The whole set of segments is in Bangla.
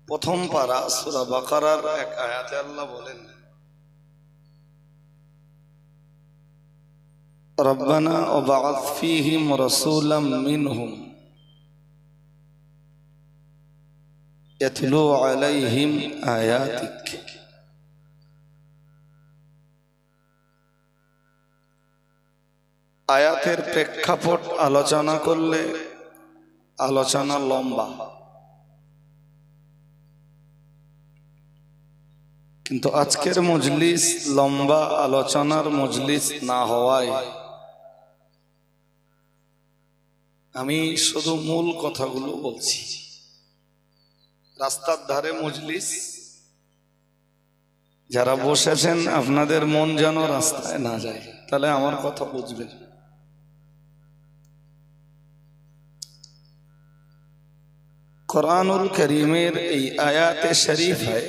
প্রথম পারা সূরা বাকারার এক আয়াতে আল্লাহ বলেন, রব্বানা ওয়াবআথ ফীহিম রাসূলাম মিনহুম ইয়াতলু আলাইহিম আয়াতিক। আয়াতের প্রেক্ষাপট আলোচনা করলে আলোচনা লম্বা, কিন্তু আজকের মজলিস লম্বা আলোচনার মজলিস না হওয়ায় আমি শুধু মূল কথাগুলো বলছি। রাস্তার ধারে মজলিস, যারা বসেছেন আপনাদের মন যেন রাস্তায় না যায়, তাহলে আমার কথা বুঝবেন। কুরআনুল কারীমের এই আয়াতে শরীফায়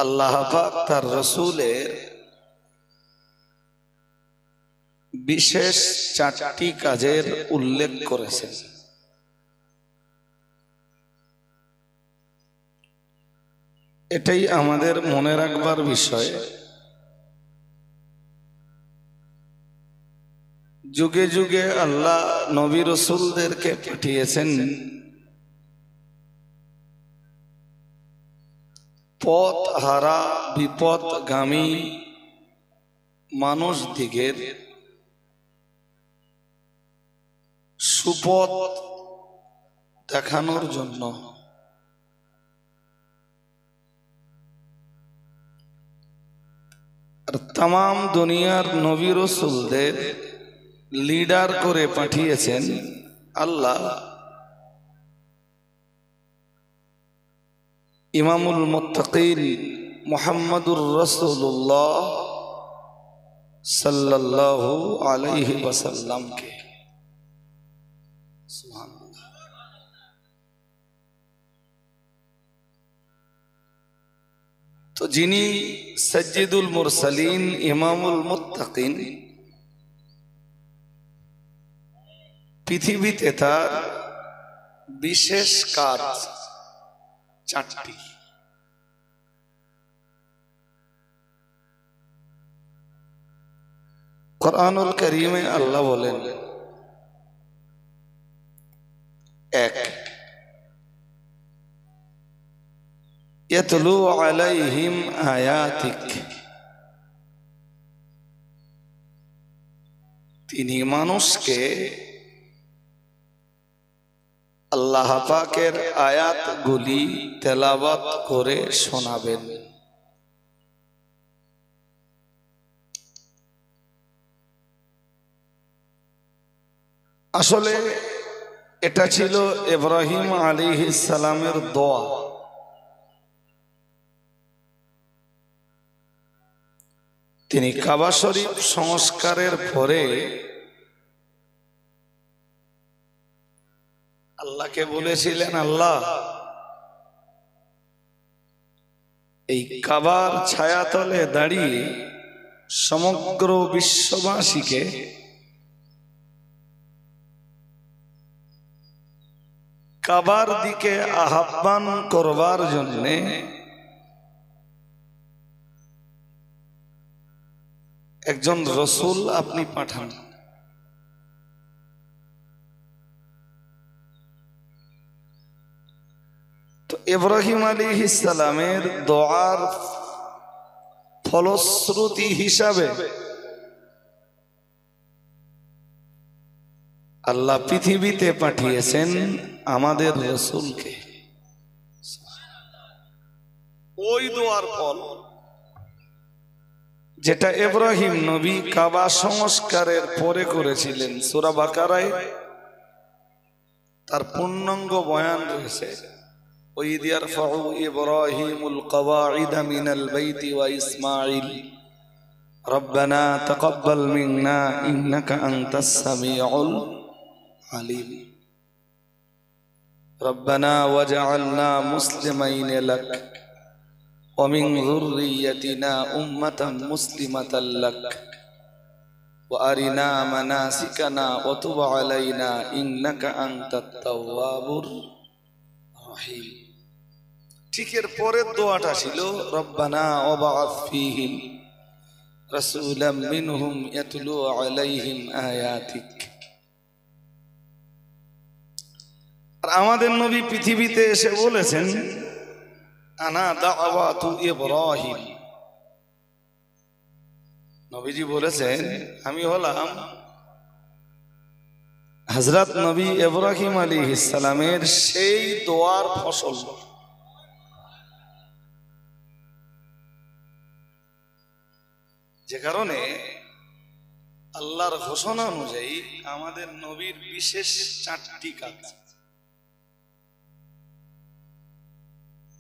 আল্লাহ পাক তার রাসূলের বিশেষ 4টি কাজের উল্লেখ করেছেন। এটাই আমাদের মনে রাখবার বিষয়। যুগে যুগে আল্লাহ নবী রাসূলদেরকে পাঠিয়েছেন পথ হারা বিপদগামী মানুষ দিগের সুপথ দেখানোর জন্য। আর তাম দুনিয়ার নবী রাসূলদের লিডার করে পাঠিয়েছেন আল্লাহ ইমামুল মুত্তাকিন মুহাম্মদুর রাসূলুল্লাহ সাল্লাল্লাহু আলাইহি ওয়াসাল্লামকে। সুবহানাল্লাহ। তো যিনি সাজ্জিদুল মুরসালিন ইমামুল মুত্তাকিন, পৃথিবীতে তার বিশেষ কাজ 4টি। কুরআনুল কারীমে আল্লাহ বলেন, 1 ইয়াতলু আলাইহিম আয়াতিক, তিনি মানুষকে আল্লাহ পাকের আয়াতগুলি তেলাওয়াত করে শোনাবেন। আসলে এটা ছিল ইব্রাহিম আলাইহিস সালামের দোয়া। তিনি কাবা শরীফ সংস্কারের পরে আল্লাহকে বলেছিলেন, আল্লাহ এই কাবার ছায়াতলে দাঁড়িয়ে সমগ্র বিশ্ববাসীকে কাবার দিকে আহ্বান করবার জন্য একজন রাসূল আপনি পাঠান। তো ইব্রাহিম আলাইহিস সালামের দোয়ার ফলশ্রুতি হিসাবে আল্লাহ পৃথিবীতে পাঠিয়েছেন আমাদের রাসূলকে। ওই দোয়ার ফল যেটা ইব্রাহিম নবী কাবা সংস্কারের পরে করেছিলেন, সূরা বাকারায় তার পূর্ণাঙ্গ বয়ান রয়েছে। وَإِذْ يَرْفَعُ إِبْرَاهِيمُ الْقَوَاعِدَ مِنَ الْبَيْتِ وَإِسْمَاعِيلُ رَبَّنَا تَقَبَّلْ مِنَّا إِنَّكَ أَنْتَ السَّمِيعُ الْعَلِيمُ رَبَّنَا وَاجْعَلْنَا مُسْلِمَيْنِ لَكَ وَمِنْ ذُرِّيَّتِنَا أُمَّةً مُسْلِمَةً لَكَ ওয়া আরিনা মানাসিকানা ওয়া তুব আলাইনা ইন্নাকা আনতাত তাওয়াবুর রহিম। ঠিক এর পরের দোয়াটা ছিল রব্বানা ওয়াবআথ ফীহিম রাসূলাম মিনহুম ইয়াতলু আলাইহিম আয়াতিক। আর আমাদের নবী পৃথিবীতে এসে বলেছেন আনা দাওয়াতু ইব্রাহিম। নবীজি বলেছেন আমি হলাম হযরত নবী ইব্রাহিম আলাইহিস সালামের সেই দোয়ার ফসল। যে কারণে আল্লাহর ঘোষণা অনুযায়ী আমাদের নবীর বিশেষ 4টি কাজ,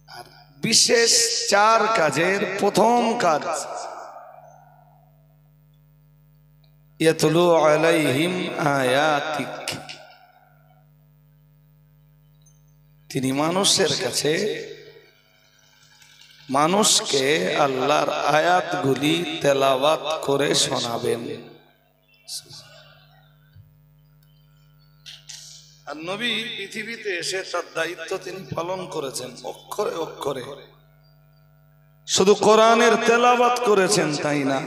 আর বিশেষ 4 কাজের প্রথম কাজ ইয়াতলু আলাইহিম আয়াতিক। তিনি মানুষের কাছে মানুষকে আল্লাহর আয়াতগুলি তেলাওয়াত করে শোনাবেন। আর নবী পৃথিবীতে এসে তার দায়িত্ব তিনি পালন করেছেন অক্ষরে অক্ষরে। শুধু কোরআনের তেলাওয়াত করেছেন তাই না,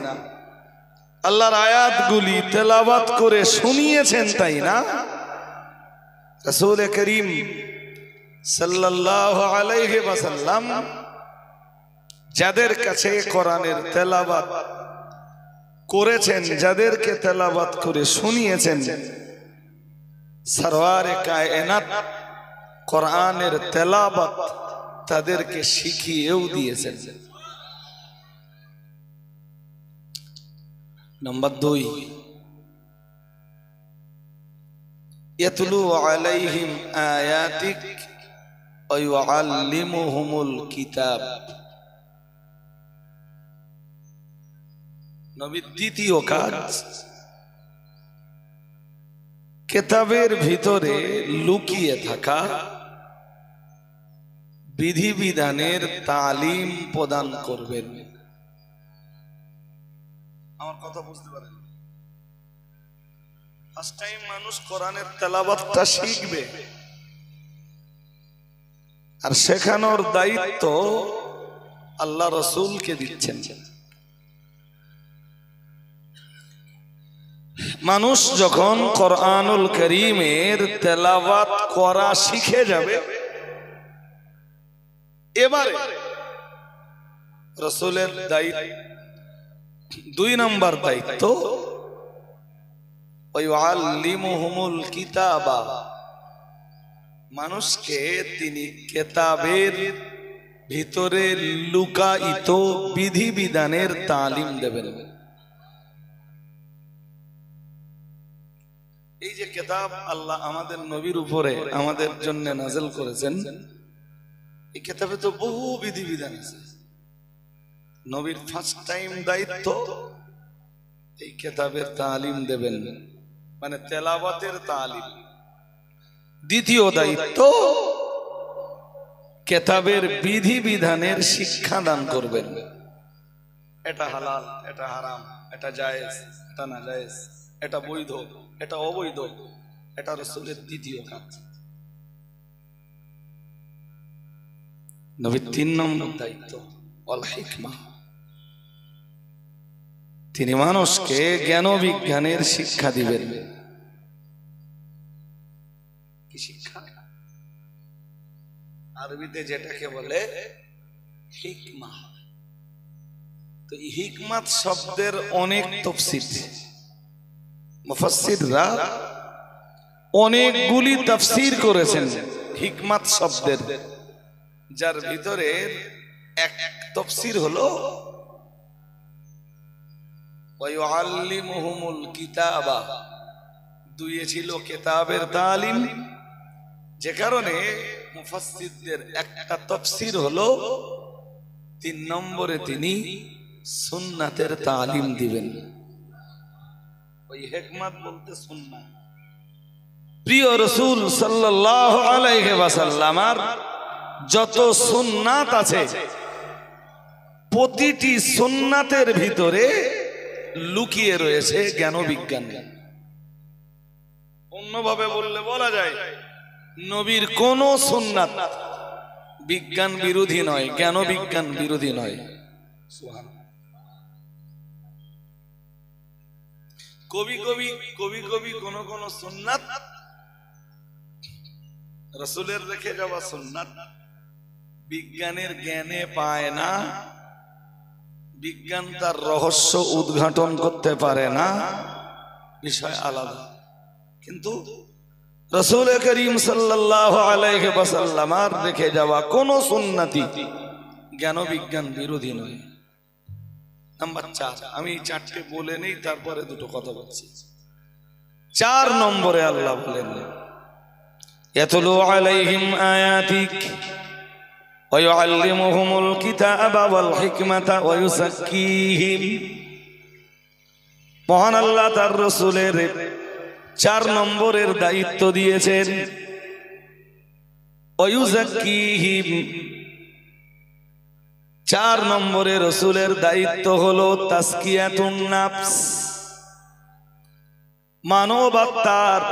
আল্লাহর আয়াতগুলি তেলাওয়াত করে শুনিয়েছেন তাই না। রাসূল করিম সাল্লাল্লাহু আলাইহি ওয়াসাল্লাম যাদের কাছে কোরআনের তেলাওয়াত করেছেন, যাদেরকে তেলাওয়াত করে শুনিয়েছেন, সরওয়ারে কায়নাত কোরআনের তেলাওয়াত তাদেরকে শিখিয়েও দিয়েছেন। নাম্বার 2 ইয়াতলু আলাইহিম আয়াতিক ওয়া ইউআল্লিমুহুমুল কিতাব। নবীর দ্বিতীয় কাজ কিতাবের ভিতরে লুকিয়ে থাকা বিধিবিধানের তালিম প্রদান করবেন। আমার কথা বুঝতে পারেন? ফার্স্ট টাইম মানুষ কোরআনের তেলাওয়াতটা শিখবে, আর শেখানোর দায়িত্ব আল্লাহ রাসূলকে দিচ্ছেন। মানুষ যখন কোরআনুল কারীমের তেলাওয়াত করা শিখে যাবে, এবারে রাসূলের দায়িত্ব 2 নম্বর দায়িত্ব ওয়া ইউআল্লিমুহুমুল কিতাবা। মানুষকে তিনি কিতাবের ভিতরে লুকায়িত বিধিবিধানের তালিম দেবেন। এই যে কিতাব আল্লাহ আমাদের নবীর উপরে আমাদের জন্য নাযিল করেছেন, এই কিতাবে তো বহু বিধিবিধান আছে। নবীর ফার্স্ট টাইম দায়িত্ব এই কিতাবের তালিম দেবেন, মানে তেলাওয়াতের তালিম। দ্বিতীয় দায়িত্ব কিতাবের বিধিবিধানের শিক্ষা দান করবেন। এটা হালাল, এটা হারাম, এটা জায়েজ, এটা নাজায়েজ, এটা বৈধ, এটা অবৈধ, এটা রাসূলের দ্বিতীয় কাজ। নবীর 3 নম্বর দায়িত্ব ওয়াল হিকমা। তিনি মানুষকে জ্ঞান বিজ্ঞানের শিক্ষা দিবেন। কি শিক্ষা? আরবিতে যেটাকে বলে হিকমা। তো এই হিকমত শব্দের অনেক তাফসীর, মুফাসসিররা অনেকগুলি তাফসীর করেছেন হিকমত শব্দের, যার ভিতরে এক তাফসীর হলো ওয়া ইউআল্লিমুহুমুল কিতাবা। 2 ছিল কিতাবের তালিম, যে কারণে মুফাসসিরদের একটা তাফসীর হলো 3 নম্বরে তিনি সুন্নাতের তালিম দিবেন। ওই হিকমত বলতে সুন্নাত। প্রিয় রাসূল সাল্লাল্লাহু আলাইহি ওয়াসাল্লামের যত সুন্নাত আছে, প্রতিটি সুন্নাতের ভিতরে লুকিয়ে রয়েছে জ্ঞান বিজ্ঞান। অন্যভাবে বললে বলা যায় নবীর কোন সুন্নাত বিজ্ঞান বিরোধী নয়, জ্ঞান বিজ্ঞান বিরোধী নয়। কবি কবি কোন সুন্নাত রাসূলের রেখে যাওয়া সুন্নাত বিজ্ঞানের জ্ঞানে পায় না, বিজ্ঞান তার রহস্য উদ্ঘাটন করতে পারে না, বিষয় আলাদা। কিন্তু রাসূল করিম সাল্লাল্লাহু আলাইহি ওয়াসাল্লামের রেখে যাওয়া কোন সুন্নতি জ্ঞান বিজ্ঞান বিরোধী নয়। নাম্বার 4, আমি চারটে বলে নেই, তারপরে দুটো কথা বলছি। 4 নম্বরে আল্লাহ বলেন ইয়াতলু আলাইহিম আয়াতিক ওয়া ইউআল্লিমুহুমুল কিতাবা ওয়াল হিকমাতা ওয়া ইউযাক্কিহিম। মহান আল্লাহ তার রাসূলের 4 নম্বরের দায়িত্ব দিয়েছেন। ওয়া ইউযাক্কিহিম, 4 নম্বরে রাসূলের দায়িত্ব হলো তাসকিয়াতুন নাফস, মানব আত্মার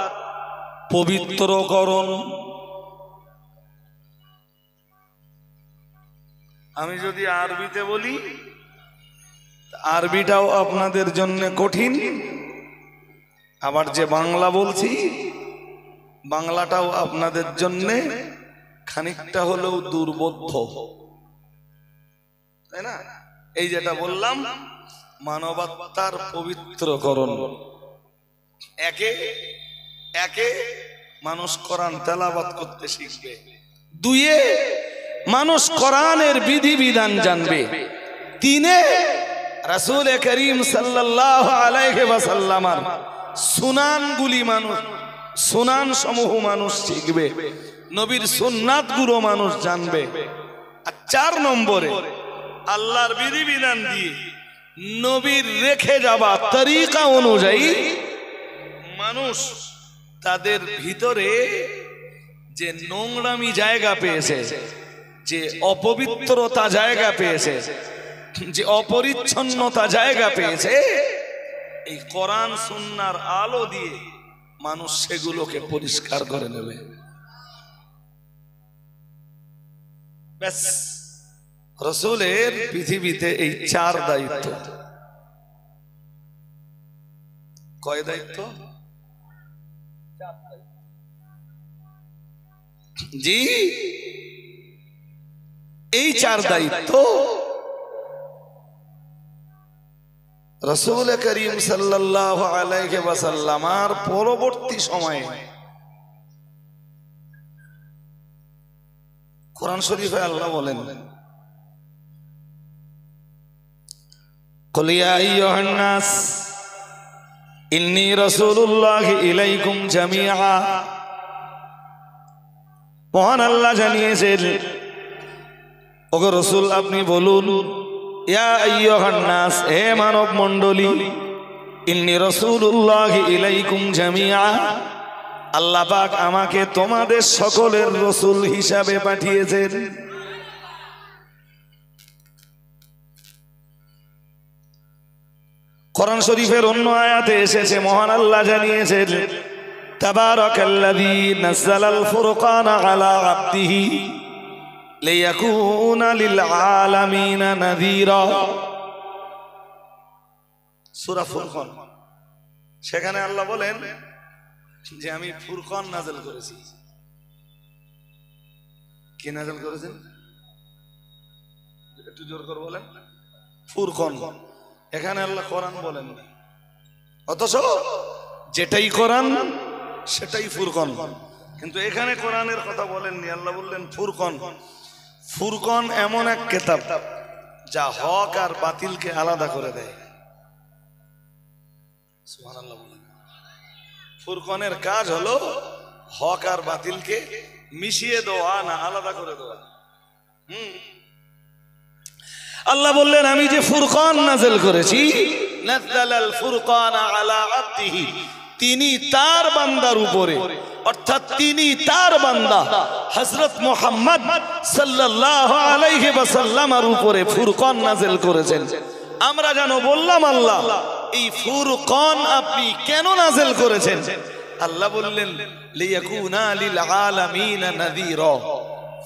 পবিত্রকরণ। আমি যদি আরবিতে বলি, আরবিটাও আপনাদের জন্য কঠিন, আবার যে বাংলা বলছি বাংলাটাও আপনাদের জন্য খানিকটা হলেও দুর্বোধ্য, তাই না? এই যেটা বললাম মানবাত্মার পবিত্রকরণ, একে একে মানুষ কোরআন তেলাওয়াত করতে শিখবে, 2 মানুষ কোরআনের বিধিবিধান জানবে, 3 রাসূল করিম সাল্লাল্লাহু আলাইহি ওয়াসাল্লামের সুনানগুলি মানুষ, সুনান সমূহ মানুষ শিখবে, নবীর সুন্নাতগুলো মানুষ জানবে। আর 4 নম্বরে আল্লাহর বিধিবিধান দিয়ে নবীর রেখে যাওয়া তরিকা অনুযায়ী মানুষ তাদের ভিতরে যে নোংরামি জায়গা পেয়েছে, যে অপবিত্রতা জায়গা পেয়েছে, যে অপরিচ্ছন্নতা জায়গা পেয়েছে, এই কোরআন সুন্নাহর আলো দিয়ে মানুষ সেগুলোকে পরিষ্কার করে নেবে। ব্যাস, রাসূলের পৃথিবীতে এই 4 দায়িত্ব। কয় দায়িত্ব? জি, এই 4 দায়িত্ব রাসূল করিম সাল্লাল্লাহু আলাইহি ওয়াসাল্লামের পরবর্তী সময়ে কোরআন শরীফে আল্লাহ বলেন কুল ইয়া আইয়ুহান নাস ইন্নী রাসূলুল্লাহি ইলাইকুম জামিআ। মহান আল্লাহ জানিয়েছেন, ওগো রাসূল আপনি বলুন, ইয়া আইয়ুহান নাস, হে মানব মণ্ডলী, ইন্নী রাসূলুল্লাহি ইলাইকুম জামিআ, আল্লাহ পাক আমাকে তোমাদের সকলের রাসূল হিসাবে পাঠিয়েছেন। কোরআন শরীফের অন্য আয়াতে এসেছে, মহান আল্লাহ জানিয়েছেন, তাবারাকাল্লাযী নাযালাল ফুরকানা আলা আবদিহি লিয়াকুনা লিল আলামিনা নাযীরা। সূরা ফুরকান, সেখানে আল্লাহ বলেন যে আমি ফুরকান নাযিল করেছি। কি নাযিল করেছেন? একটু জোর করে বলেন। ফুরকান। এখানে আল্লাহ কোরআন বলেন, অথচ যেটাই কোরআন সেটাই ফুরকান, কিন্তু এখানে কোরআনের কথা বলেননি, আল্লাহ বললেন ফুরকান। ফুরকান এমন এক কিতাব যা হক আর বাতিলকে আলাদা করে দেয়। সুবহানাল্লাহ বলেন। ফুরকানের কাজ হলো হক আর বাতিলকে মিশিয়ে দেওয়া, না আলাদা করে দেওয়া। আল্লাহ বললেন আমি যে ফুরকান নাযিল করেছি, নাযালাল ফুরকান আলা আবদিহি, তিনি তার বান্দার উপরে, অর্থাৎ তিনি তার বান্দা হযরত মুহাম্মদ সাল্লাল্লাহু আলাইহি ওয়াসাল্লামের উপরে ফুরকান নাযিল করেছেন। আমরা যেন বললাম আল্লাহ এই ফুরকান আপনি কেন নাযিল করেছেন? আল্লাহ বললেন লিয়াকুনা লিল আলামিনা নাযীরা,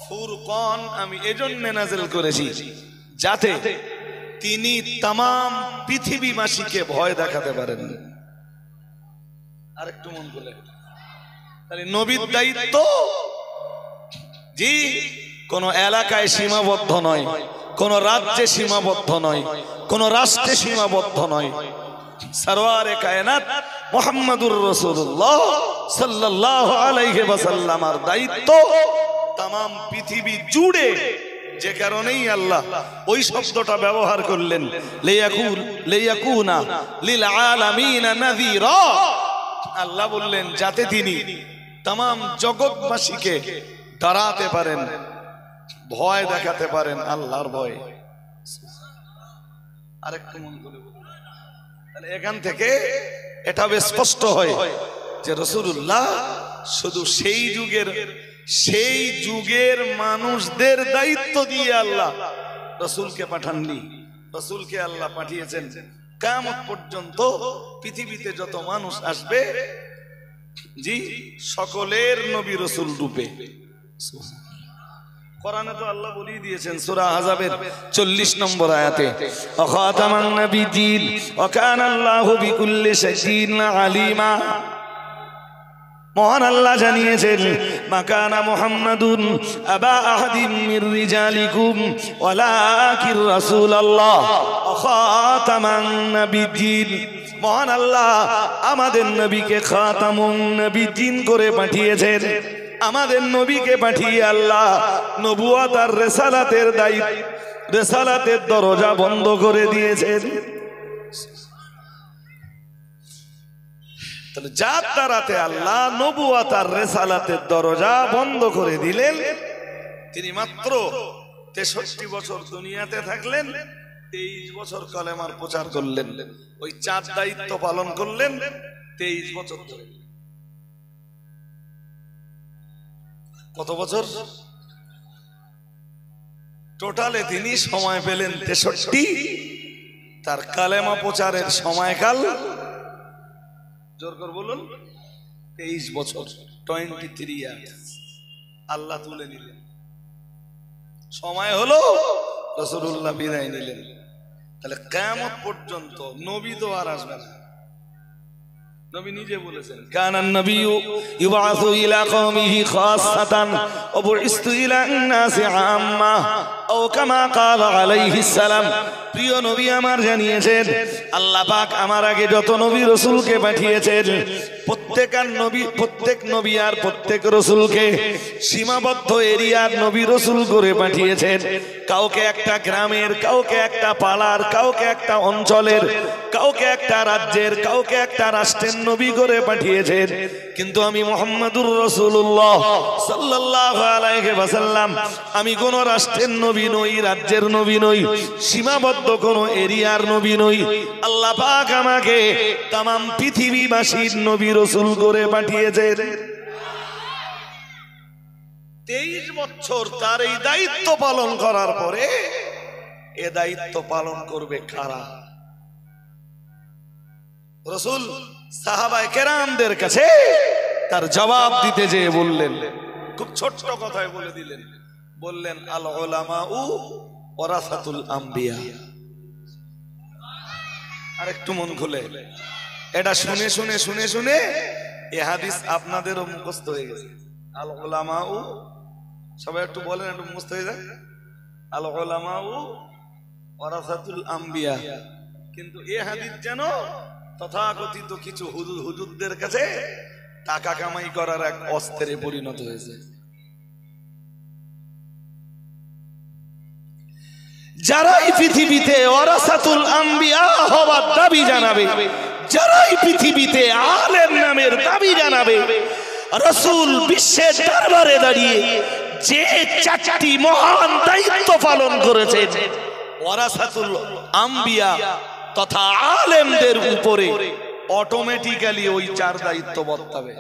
ফুরকান আমি এজন্য নাযিল করেছি যাতে তিনি तमाम পৃথিবীবাসীকে ভয় দেখাতে পারেন। আরেকটু মন করে, তাহলে নবীর দায়িত্ব জি কোন এলাকায় সীমাবদ্ধ নয়, কোন রাজ্যে সীমাবদ্ধ নয়, কোন রাষ্ট্রে সীমাবদ্ধ নয়। সরওয়ারে কায়নাত মুহাম্মদুর রাসূলুল্লাহ সাল্লাল্লাহু আলাইহি ওয়াসাল্লামের দায়িত্ব तमाम পৃথিবী জুড়ে। যে কারণেই আল্লাহ ওই শব্দটা ব্যবহার করলেন লিয়াকুনা লিল আলামিনা নাযীরা। আল্লাহ বললেন যাতে তিনি तमाम জগৎবাসীকে ডরাতে পারেন, ভয় দেখাতে পারেন, আল্লাহর ভয়। আরেকটু মন করে বলুন, তাহলে এখান থেকে এটা স্পষ্ট হয় যে রাসূলুল্লাহ শুধু সেই যুগের মানুষদের দায়িত্ব দিয়ে আল্লাহ রাসূলকে পাঠাননি। রাসূলকে আল্লাহ পাঠিয়েছেন কিয়ামত পর্যন্ত পৃথিবীতে যত মানুষ আসবে জি সকলের নবী রাসূল রূপে। কোরআনে তো আল্লাহ বলেই দিয়েছেন সূরা আহজাবের 40 নম্বর আয়াতে, খাতামান নাবিয়্যিন ওয়া কানা আল্লাহু বিকুল্লি শাইইন আলিমা। মহান আল্লাহ জানিয়েছেন মাকানা মুহাম্মাদুন আবা আহাদিম মির রিজালিকুম ওয়ালাকির রাসূলুল্লাহ ওয়া খাতামান নাবিয়্যিন। মহান আল্লাহ আমাদের নবীকে খাতামুন নাবিয়্যিন করে পাঠিয়েছেন। আমাদের নবীকে পাঠিয়ে আল্লাহ নবুয়ত আর রিসালাতের দায়িত্ব, রিসালাতের দরজা বন্ধ করে দিয়েছেন। তাহলে যার দ্বারাতে আল্লাহ নবুয়ত আর রিসালাতের দরজা বন্ধ করে দিলেন, তিনি মাত্র 63 বছর দুনিয়াতে থাকলেন, 23 বছর কালেমার প্রচার করলেন। ওই 4 দায়িত্ব পালন করলেন 23 বছর ধরে। কত বছর টোটালে তিনি সময় পেলেন 63। তার কালেমা প্রচারের সময়কাল জোর করে বলুন 23 বছর, 23 ইয়ার্স। আল্লাহ তুলে নিলেন, সময় হলো রাসূলুল্লাহ বিদায় নিলেন। তাহলে কিয়ামত পর্যন্ত নবী তো আর আসবে না। নবী নিজে বলেছেন কানান নাবিয়্যু ইউবাসু ইলা কওমিহি খাসসাতান ওয়া বুইস্তু ইলা আন-নাসি আম্মা ও কামা ক্বালা আলাইহিস সালাম। প্রিয় নবী আমার জানিয়েছেন আল্লাহ পাক আমার আগে যত নবী রাসূলকে পাঠিয়েছেন প্রত্যেক নবী আর প্রত্যেক রাসূলকে সীমাবদ্ধ এরিয়ার নবী রাসূল করে পাঠিয়েছেন। কাউকে একটা গ্রামের, কাউকে একটা পাড়ার, কাউকে একটা অঞ্চলের, কাউকে একটা রাজ্যের, কাউকে একটা রাষ্ট্রের নবী করে পাঠিয়েছেন। কিন্তু আমি মুহাম্মদুর রাসূলুল্লাহ সাল্লাল্লাহু আলাইহি ওয়াসাল্লাম আমি কোন রাষ্ট্রের নবী নই, রাজ্যের নবী নই, সীমাবদ্ধ কোন এরিয়ার নবী নই। আল্লাহ পাক আমাকে तमाम পৃথিবীবাসীর নবী রাসূল করে পাঠিয়েছেন। 23 বছর তার এই দায়িত্ব পালন করার পরে এ দায়িত্ব পালন করবে কারা? রাসূল সাহাবায়ে কেরামদের কাছে তার জবাব দিতে যেয়ে বললেন, খুব ছোট্ট কথায় বলে দিলেন, বললেন আল উলামাউ ওয়ারাসাতুল আম্বিয়া। আরেকটু মন খুলে এটা শুনে শুনে শুনে শুনে এই হাদিস আপনাদেরও মুখস্থ হয়ে গেছে। আল উলামাউ, সবাই একটু বলেন, একটু মুখস্থ হয়ে যায়। আল উলামাউ ওয়ারাসাতুল আম্বিয়া। কিন্তু এই হাদিস যেন তথাকথিত কিছু হুজুরদের কাছে টাকা কামাই করার এক অস্ত্রে পরিণত হয়েছে। যারাই পৃথিবীতে ওয়ারাসাতুল আম্বিয়া হওয়ার দাবি জানাবে, যারাই পৃথিবীতে আলেম নামের দাবি জানাবে, রাসূল বিশ্বের দরবারে দাঁড়িয়ে যে 4টি মহান দায়িত্ব পালন করেছেন ওয়ারাসাতুল আম্বিয়া তথা আলেমদের উপরে অটোমেটিক্যালি ওই 4 দায়িত্ব বর্তাবে।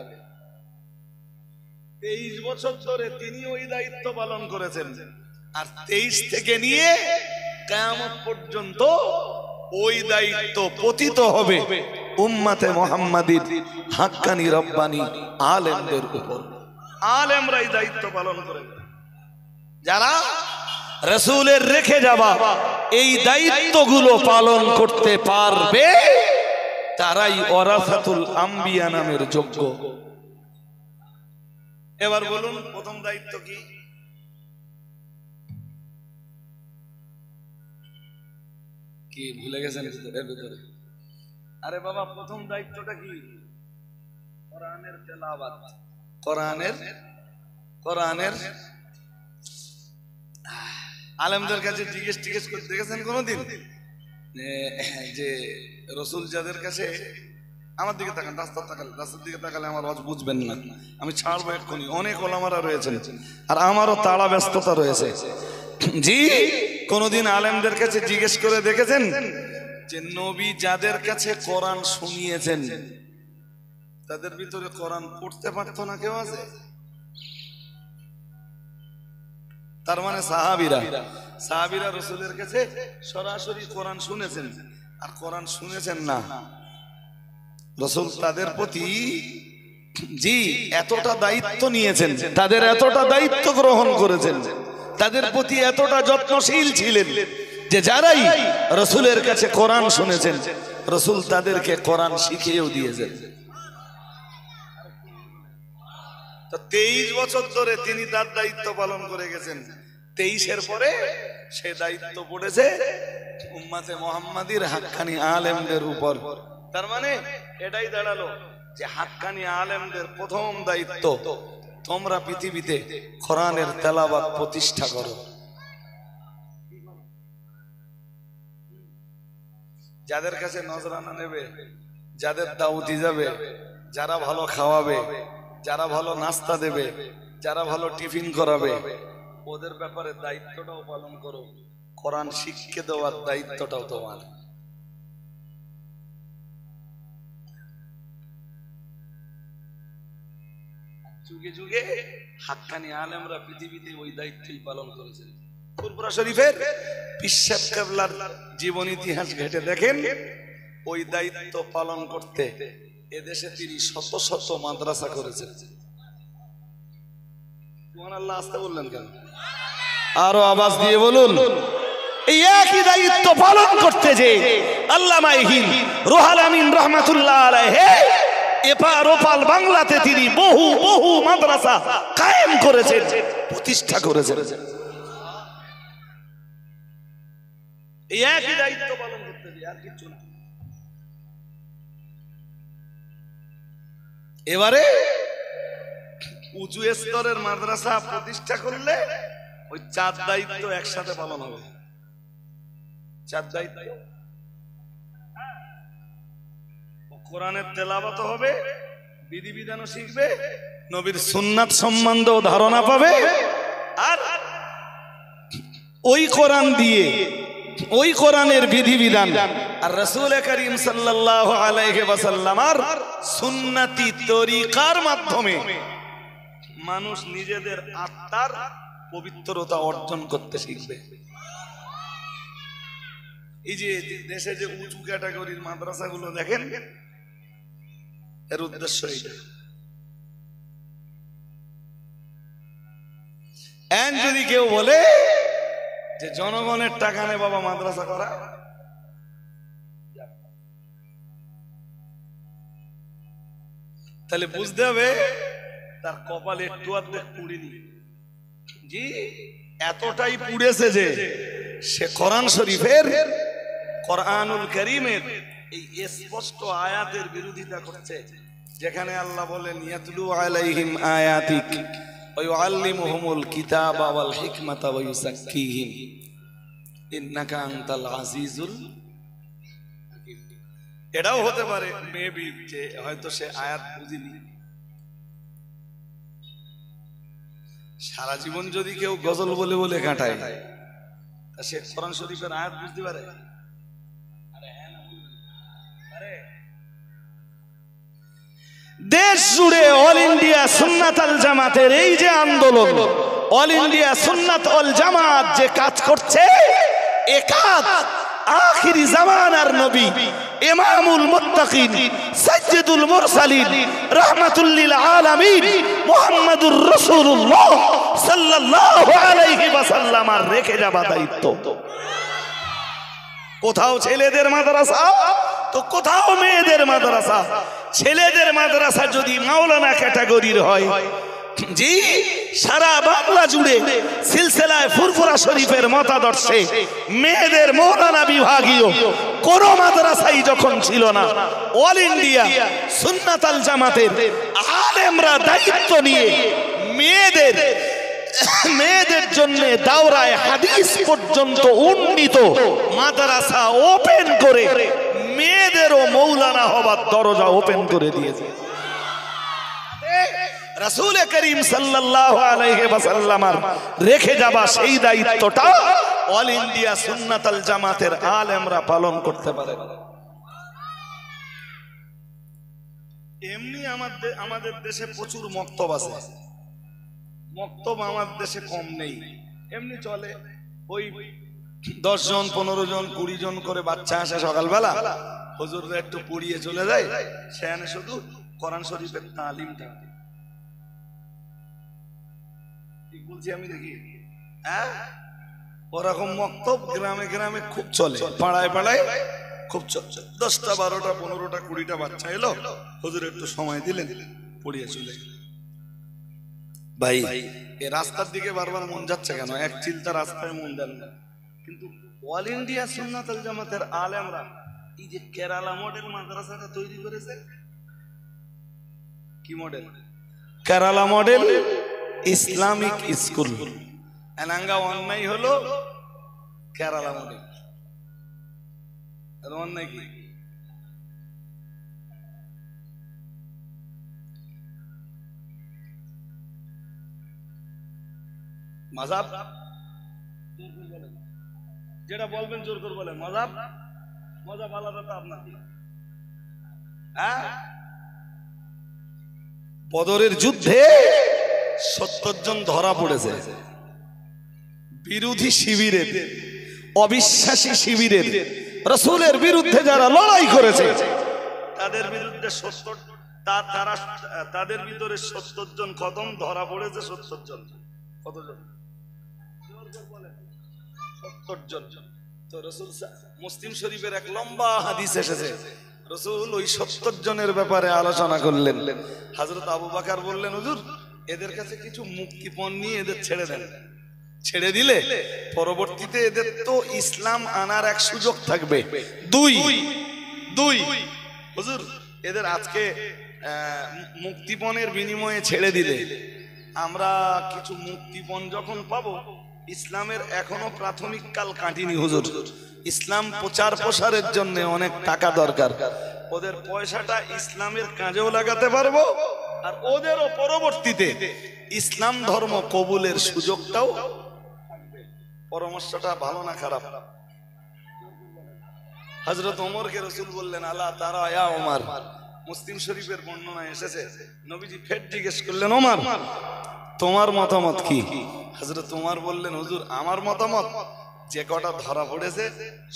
23 বছর ধরে তিনি ওই দায়িত্ব পালন করেছেন। আর 23 থেকে নিয়ে কিয়ামত পর্যন্ত ওই দায়িত্ব পতিত হবে উম্মতে মুহাম্মাদির হাক্কানি রব্বানি আলেমদের উপর। আলেমরা এই দায়িত্ব পালন করে, যারা রাসূলের রেখে যাওয়া এই দায়িত্বগুলো পালন করতে পারবে তারাই ওয়ারাসাতুল আম্বিয়া নামের যোগ্য। এবার বলুন প্রথম দায়িত্ব কি? কি ভুলে গেছেন এর ভিতরে? আরে বাবা, প্রথম দায়িত্বটা কি? কোরআনের তেলাওয়াত। কোরআনের আলেমদের কাছে জিজ্ঞেস করে দেখেছেন কোনদিন যে রাসূল যাদের কাছে, আমার দিকে তাকান, রাস্তার দিকে তাকালে আমার ওয়াজ বুঝবেন না, আমি ছাড়বো এক্ষুনি। অনেক ওলামারা রয়েছেন আর আমারও তাড়া ব্যস্ততা রয়েছে। জি, কোনদিন আলেমদের কাছে জিজ্ঞেস করে দেখেছেন যে নবী যাদের কাছে কোরআন শুনিয়েছেন তাদের ভিতরে কোরআন পড়তে পারতো না কেউ আছে? তার মানে সাহাবীরা রাসূলের কাছে সরাসরি কোরআন শুনেছেন, আর কোরআন শুনেছেন না রাসূল তাদের প্রতি জি এতটা দায়িত্ব নিয়েছেন, তাদের এতটা দায়িত্ব গ্রহণ করেছেন, তাদের প্রতি এতটা যত্নশীল ছিলেন যে যারাই রাসূলের কাছে কোরআন শুনেছেন রাসূল তাদেরকে কোরআন শিখিয়েও দিয়েছেন। তো 23 বছর ধরে তিনি তার দায়িত্ব পালন করে গেছেন। 23-এর পরে সে দায়িত্ব পড়েছে উম্মতে মুহাম্মাদির হাক্কানি আলেমদের উপর। তার মানে এটাই দাঁড়ালো যে হাক্কানি আলেমদের প্রথম দায়িত্ব, তোমরা পৃথিবীতে কোরআনের তেলাওয়াত প্রতিষ্ঠা করো। যাদের কাছে নজরানা নেবে, যাদের দাওয়াতি যাবে, যারা ভালো খাওয়াবে, যারা ভালো নাস্তা দেবে, যারা ভালো টিফিন করাবে, ওদের ব্যাপারে দায়িত্বটাও পালন করো। কোরআন শিক্ষা দেওয়ার দায়িত্বটাও তোমার। যুগে যুগে হাক্কানি আলেমরা পৃথিবীতে ওই দায়িত্বই পালন করেছেন। ফুরফুরা শরীফের পিসসাব কেবলার জীবন ইতিহাস ঘেটে দেখেন, ওই দায়িত্ব পালন করতে এদেশে তিনি শত শত মাদ্রাসা করেছেন। সুবহানাল্লাহ, আসতে বললেন কেন? আরো আওয়াজ দিয়ে বলুন। এই একই দায়িত্ব পালন করতে যে আল্লামা হিন্দ রুহুল আমিন রাহমাতুল্লাহ আলাইহি এপার ওপার বাংলাতে তিনি বহু বহু মাদ্রাসা কায়েম করেছেন, প্রতিষ্ঠা করেছেন। এই একই দায়িত্ব পালন করতে যে, আর কিছু না। এবারে উঁচু স্তরের মাদ্রাসা প্রতিষ্ঠা করলে ওই 4 দায়িত্ব একসাথে পালন হবে। 4 দায়িত্ব, কোরআনের তেলাওয়াত হবে, বিধিবিধানও শিখবে, নবীর সুন্নাত সম্বন্ধেও ধারণা পাবে, আর ওই কোরআন দিয়ে ওই কোরআনের বিধিবিধান আর রাসূল করিম সাল্লাল্লাহু আলাইহি ওয়াসাল্লামের সুন্নতি তরিকার মাধ্যমে মানুষ নিজেদের আত্মার পবিত্রতা অর্জন করতে শিখবে। এই যে দেশে যে উঁচু ক্যাটাগরির মাদ্রাসাগুলো দেখেন, এর উদ্দেশ্য এইটা। যদি কেউ বলে যে জনগণের টাকা নে বাবা মাদ্রাসা করা, তাহলে বুঝতে হবে তার কপালে একটু অর্ধেক পুড়েনি। জি, এতটাই পুড়েছে যে সে কোরআন শরীফের, কোরআনুল কারীমের এই স্পষ্ট আয়াতের বিরোধিতা করছে, যেখানে আল্লাহ বলেন ইয়াতলু আলাইহিম আয়াতিক ওয়া ইউআল্লিমুহুমুল কিতাবা ওয়াল হিকমাতা ওয়া ইউযাক্কিহিম ইন্নাকা আনতাল আজিজুল হাকীম। এটাও হতে পারে মেবি যে হয়তো সে আয়াত বুঝিনি। সারা জীবন যদি কেউ গজল বলে বলে কাটায়, তা সে কোরআন শরীফের আয়াত বুঝতে পারে? দেশ জুড়ে অল ইন্ডিয়া সুন্নাত আল জামাতের এই যে আন্দোলন, অল ইন্ডিয়া সুন্নাত আল জামাত যে কাজ করছে, এ কাজ আখিরি জামানার নবী, ইমামুল মুত্তাকিন, সাইয়্যিদুল মুরসালিন, রাহমাতুল লিল আলামিন মুহাম্মাদুর রাসূলুল্লাহ সাল্লাল্লাহু আলাইহি ওয়াসাল্লাম আর রেখে যাওয়া দায়িত্ব। কোথাও ছেলেদের মাদ্রাসা তো কোথাও মেয়েদের মাদ্রাসা। ছেলেদের মাদ্রাসা যদি মাওলানা ক্যাটাগরির হয়, জি, সারা বাংলা জুড়ে সিলসিলায় ফুরফুরা শরীফের মতাদর্শে মেয়েদের মৌলানা বিভাগীয় কোন মাদ্রাসাই যখন ছিল না, অল ইন্ডিয়া সুন্নাত আল জামাতের আলেমরা দায়িত্ব নিয়ে মেয়েদের জন্য দাওরায়ে হাদিস পর্যন্ত উন্নীত মাদ্রাসা ওপেন করে মেয়েদেরও মৌলানা হবার দরজা ওপেন করে দিয়েছে। রাসূল করিম সাল্লাল্লাহু আলাইহি ওয়াসাল্লাম রেখে যাওয়া সেই দায়িত্বটা অল ইন্ডিয়া সুন্নাত আল জামাতের আলেমরা পালন করতে পারে। এমনি আমাদের দেশে প্রচুর মক্তব আছে, মক্তব আমাদের দেশে কম নেই, এমনি চলে। ওই 10 জন 15 জন 20 জন করে বাচ্চা আসে সকালবেলা, হুজুররা একটু পড়িয়ে চলে যায়, সেখানে শুধু কোরআন শরীফের তালিমটা। ঠিক বলছি আমি? দেখি, হ্যাঁ, ওরকম মক্তব গ্রামে গ্রামে খুব চলে, পাড়ায় পাড়ায় খুব চলে। 10টা 12টা 15টা 20টা বাচ্চা এলো, হুজুর একটু সময় দিলেন, পড়িয়ে চলে গেল। ভাই, এই রাস্তার দিকে বারবার মন যাচ্ছে কেন? এক চিলতা রাস্তায় মন দেন না। কিন্তু অল ইন্ডিয়া সুন্নাত আল জামাতের আলেমরা এই যে কেরালা মডেল মাদ্রাসাটা তৈরি করেছে, কি model? Kerala model Islamic school. এনাঙ্গা অন্যায় হলো কেরালা মডেল, অন্যায় কি? মাযহাব যেটা বলবেন জোর করে বলেন। মাযহাব আলাদা তো আপনার। হ্যাঁ, বদরের যুদ্ধে 70 জন ধরা পড়েছে। বিরোধী শিবিরের, অবিশ্বাসী শিবিরের, রাসূলের বিরুদ্ধে যারা লড়াই করেছে তাদের বিরুদ্ধে তাদের ভিতরে 70 জন খতম ধরা পড়েছে। 70 জন। কতজন? 70 জন। তো রাসূল মুসলিম শরীফের এক লম্বা হাদিস এসেছে, রাসূল ওই 70 জনের ব্যাপারে আলোচনা করলেন। হযরত আবু বকর বললেন, হুজুর এদের কাছে কিছু মুক্তিপণ নিয়ে এদের ছেড়ে দেন। ছেড়ে দিলে পরবর্তীতে এদের তো ইসলাম আনার এক সুযোগ থাকবে। দুই হুজুর এদের আজকে মুক্তিপণের বিনিময়ে ছেড়ে দিলে আমরা কিছু মুক্তিপণ যখন পাবো, ইসলামের এখনো প্রাথমিক কাল কাটিনি হুজুর, ইসলাম প্রচার প্রসারের জন্য অনেক টাকা দরকার, ওদের পয়সাটা ইসলামের কাজেও লাগাতে পারবো, আর ওদেরও পরবর্তীতে ইসলাম ধর্ম কবুলের সুযোগটাও থাকবে। পরামর্শটা ভালো না খারাপ? হযরত ওমরকে রাসূল বললেন, আলা তারা ইয়া ওমর। মুসলিম শরীফের বর্ণনায় এসেছে, নবীজি ফের জিজ্ঞেস করলেন, ওমর তোমার মতামত কি? হযরত ওমর বললেন, হুজুর আমার মতামত, যে কটা ধরা পড়েছে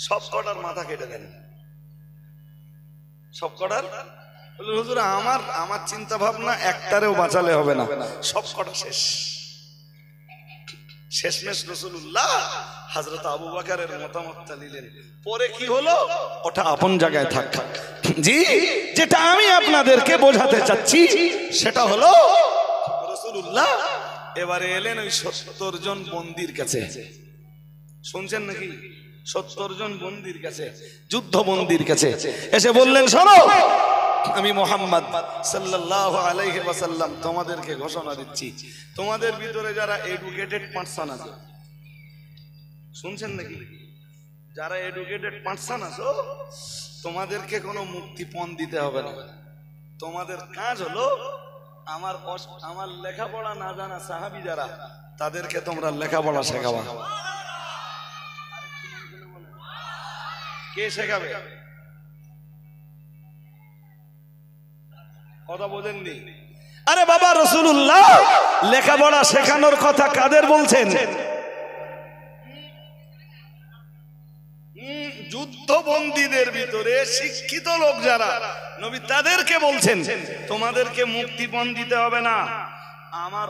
সব কটার মাথা কেটে দেন। সব কটার? বললেন, হুজুর আমার চিন্তা ভাবনা একটারেও বাঁচালে হবে না, সব কটা শেষ। শেষমেশ রাসূলুল্লাহ হযরত আবু বকরের মতামতটা নিলেন। পরে কি হলো ওটা আপন জায়গায় থাক। জি, যেটা আমি আপনাদেরকে বোঝাতে চাচ্ছি সেটা হলো রাসূলুল্লাহ এবারে এলেন ওই 70 জন বন্দীর কাছে। শুনছেন নাকি? 70 জন বন্দীর কাছে, যুদ্ধ বন্দীর কাছে এসে বললেন, শোনো, আমি মুহাম্মদ সাল্লাল্লাহু আলাইহি ওয়াসাল্লাম তোমাদেরকে ঘোষণা দিচ্ছি, তোমাদের ভিতরে যারা এডুকেটেড পার্সন আছে, শুনছেন নাকি? যারা এডুকেটেড পার্সন আছো, তোমাদেরকে কোনো মুক্তিপণ দিতে হবে না। তোমাদের কাজ হলো আমার লেখাপড়া না জানা সাহাবী যারা, তাদেরকে তোমরা লেখাপড়া শেখাবা। কে শেখাবে? কথা বোঝেননি? আরে বাবা, রাসূলুল্লাহ লেখাপড়া শেখানোর কথা কাদের বলছেন? যুদ্ধবন্দীদের ভিতরে শিক্ষিত লোক যারা, নবী তাদেরকে বলছেন তোমাদেরকে মুক্তিপণ দিতে হবে না। আমার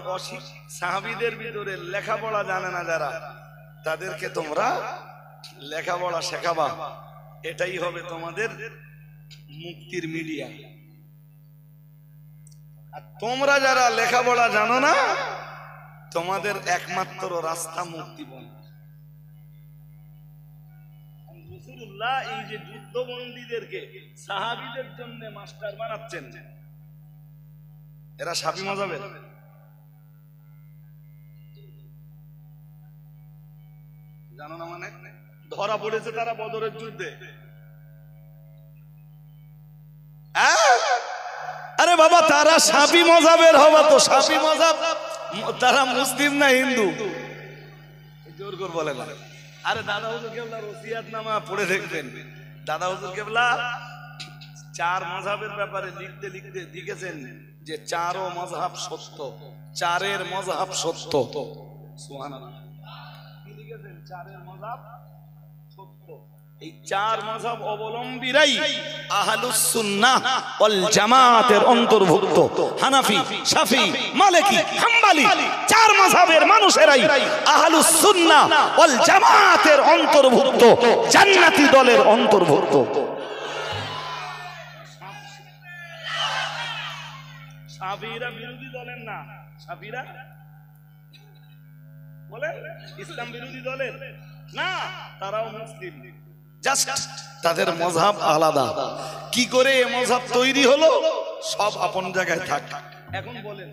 সাহাবীদের ভিতরে লেখাপড়া জানে না যারা, তাদেরকে তোমরা লেখাপড়া শেখাবা, এটাই হবে তোমাদের মুক্তির মিডিয়া। আর তোমরা যারা লেখাপড়া জানো না, তোমাদের একমাত্র রাস্তা মুক্তিপণ। রাসূলুল্লাহ এই যে যুদ্ধবন্দীদেরকে সাহাবীদের জন্য মাস্টার বানাচ্ছেন, এরা শাফি মাযহাবের। জানো না মানে ধরা পড়েছে তারা বদরের যুদ্ধে। আরে বাবা, তারা শাফি মাযহাবের হবা তো শাফি মাযহাব, তারা মুসলিম না হিন্দু? জোর করে বলে না। আরে দাদা হুজুর কেবলার ওসিয়াতনামা পড়ে দেখবেন, দাদা হুজুর কেবলা চার মাযহাবের ব্যাপারে লিখতে লিখতে লিখেছেন যে চারও মাযহাব সত্য, চারের মাযহাব সত্য। সুবহানাল্লাহ। কি লিখেছেন? চারের মাযহাব সত্য। এই চার মাযহাব অবলম্বীরাই আহলুস সুন্নাহ ওয়াল জামাতের অন্তর্ভুক্ত। হানাফি, শাফি, মালিকি, হাম্বলি চার মাযহাবের মানুষেরাই আহলুস সুন্নাহ ওয়াল জামাতের অন্তর্ভুক্ত, জান্নাতি দলের অন্তর্ভুক্ত। শাফিরা বিরোধী দলের না, শাফিরা বলেন ইসলাম বিরোধী দলের না, তারাও মুসলিম, জাস্ট তাদের মাযহাব আলাদা। কি করে এই মাযহাব তৈরি হলো? সব আপন জায়গায় থাক। এখন বলেন,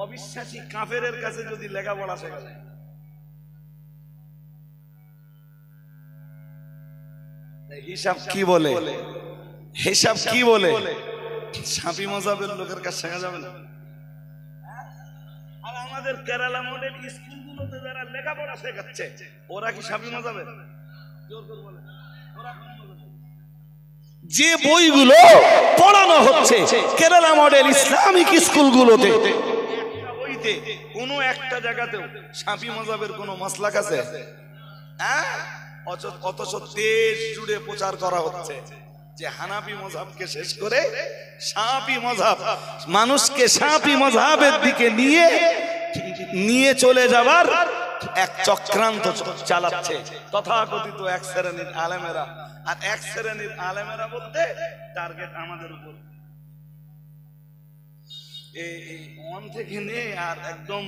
অবিশ্বাসী কাফেরের কাছে যদি লেখাপড়া শেখা যায়, হিসাব কি বলে, হিসাব কি বলে, শাফি মাযহাবের লোকের কাছে শেখা যাবে না? আর আমাদের কেরালা মডেল স্কুলগুলোতে যারা লেখাপড়া শেখাচ্ছে, ওরা কি শাফি মাযহাবের? জোর করে বলেন। যে বইগুলো পড়ানো হচ্ছে কেরালা মডেল ইসলামিক স্কুলগুলোতে, একটা বইতে কোনো একটা জায়গাতেও শাফি মাযহাবের কোনো মাসলাক আছে? অথচ দেশ জুড়ে প্রচার করা হচ্ছে যে হানাফি মাযহাবকে শেষ করে শাফি মাযহাব, মানুষকে শাফি মাযহাবের দিকে নিয়ে চলে যাবার এক চক্রান্ত চালাচ্ছে তথাকথিত এক শ্রেণীর আলেমেরা। আর এক শ্রেণীর আলেমেরা বলতে টার্গেট আমাদের উপর। এই 1 থেকে নিয়ে আর একদম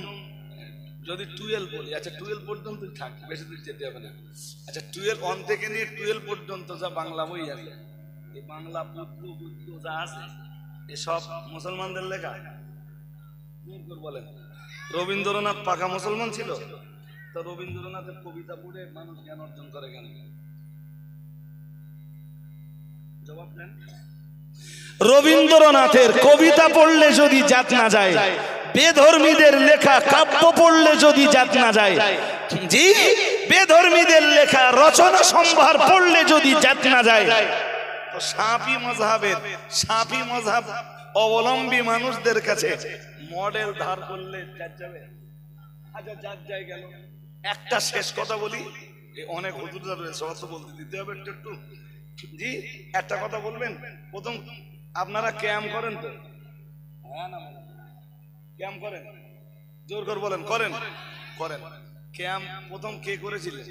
যদি 12 বলি, আচ্ছা 12 পর্যন্ত থাক, বেশি দূর যেতে হবে না। আচ্ছা 1 থেকে নিয়ে 12 পর্যন্ত যা বাংলা বই আছে, এই বাংলা বুদ্ধ যা আছে, এসব মুসলমানদের লেখা। বলেন, রবীন্দ্রনাথ পাকা মুসলমান ছিল, তো রবীন্দ্রনাথের কবিতা পড়ে মানুষ জ্ঞান অর্জন করে কেন? জবাব দেন। রবীন্দ্রনাথের কবিতা পড়লে যদি জাত না যায়, বেধর্মীদের লেখা কাব্য পড়লে যদি জাত না যায়, জি বেধর্মীদের লেখা রচনা সম্ভার পড়লে যদি জাত না যায়, তো শাফি মাযহাব অবলম্বী মানুষদের কাছে মডেল ধার করলে জাত যাবে? আচ্ছা জাত যায় গেল। একটা শেষ কথা বলি, অনেক হুজুররা রয়েছে, অত বলতে দিতে হবে একটু। জি একটা কথা বলবেন। প্রথম আপনারা ক্যাম্প করেন তো? হ্যাঁ না, ক্যাম্প করেন? জোর করে বলেন, করেন? করেন। ক্যাম্প প্রথম কে করেছিলেন?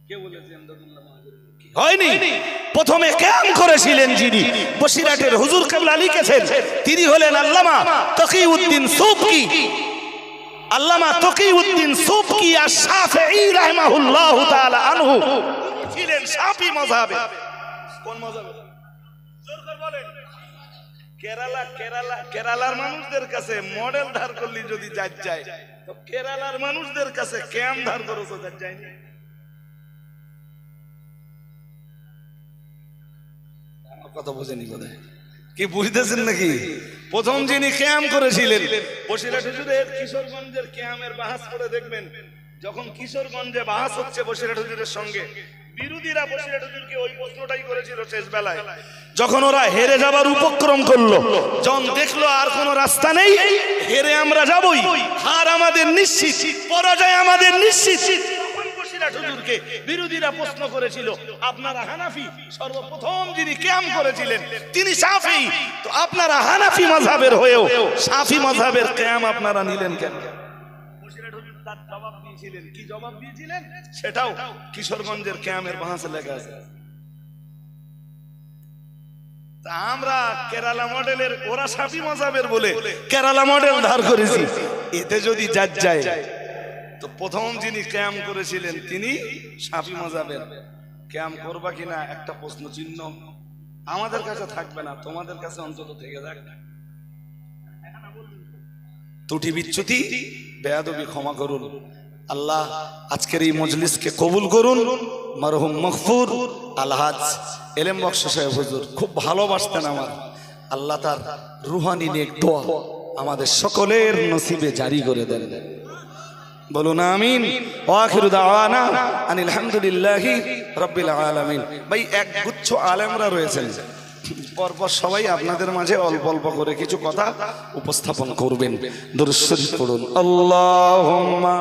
কে বলেছেন? হয়নি। প্রথমে ক্যাম্প করেছিলেন যিনি, বসিরহাটের হুজুর কেবলা লিখেছেন, তিনি হলেন আল্লামা তকিউদ্দিন সুবকি। আল্লামা তকিউদ্দিন সুবকি আশ-শাফিঈ রাহিমাহুল্লাহু তাআলা আনহু ছিলেন শাফি মাযহাবে। কোন মাযহাবে? জোর করে বলেন। কেরালার মানুষদের কাছে মডেল ধার করলে যদি জাত যায়, তো কেরালার মানুষদের কাছে ক্যাম্প ধার করে তো জাত যায় না। কথা বোঝেনি বোধহয়, কি বুঝতেছেন নাকি? প্রথম যিনি ক্যাম্প করেছিলেন বসিরহাট হুজুরের কিশোরগঞ্জের ক্যাম্পের বাহাস করে দেখবেন, যখন কিশোরগঞ্জে বাহাস হচ্ছে বসিরহাট হুজুরের সঙ্গে, বিরোধীরা বসিরহাট হুজুরকে ওই প্রশ্নটাই করেছিল শেষ বেলায়, যখন ওরা হেরে যাবার উপক্রম করলো, যখন দেখলো আর কোনো রাস্তা নেই, হেরে আমরা যাবই, হার আমাদের নিশ্চিত, পরাজয় আমাদের নিশ্চিত, তখন বসিরহাট হুজুরকে বিরোধীরা প্রশ্ন করেছিল, আপনারা হানাফি, সর্বপ্রথম যিনি কিয়াম করেছিলেন তিনি শাফি, তো আপনারা হানাফি মাযহাবের হয়েও শাফি মাযহাবের কিয়াম আপনারা নিলেন কেন? বসিরহাট হুজুর তার জবাব দিয়েছিলেন, কি জবাব দিয়েছিলেন সেটাও কিশোরগঞ্জের কিয়ামের বাহাসে লেখা আছে। তা আমরা কেরালা মডেলের, ওরা শাফি মাযহাবের বলে কেরালা মডেল ধার করেছি, এতে যদি জাজ যায় তো প্রথম যিনি কিয়াম করেছিলেন তিনি শাফি মাযহাবের, কিয়াম করবা কিনা একটা প্রশ্ন চিহ্ন আমাদের কাছে থাকবে না, তোমাদের কাছে অন্তত থেকে যাক। ত্রুটি বিচ্যুতি বেয়াদবি ক্ষমা করুন, আল্লাহ আজকের এই মজলিসকে কবুল করুন। মরহুম মগফুর আলহাজ এলেম বক্স সাহেব হুজুর খুব ভালোবাসতেন আমার, আল্লাহ তার রুহানি নেক দোয়া আমাদের সকলের নসিবে জারি করে দেন, বলুন আমিন। ওয়া আখিরু দাওয়ানা আনিল হামদুলিল্লাহি রাব্বিল আলামিন। ভাই এক গুচ্ছ আলেমরা রয়েছেন, পরপর সবাই আপনাদের মাঝে অল্প অল্প করে কিছু কথা উপস্থাপন করবেন। দুরূদ শরীফ পড়ুন। আল্লাহুম্মা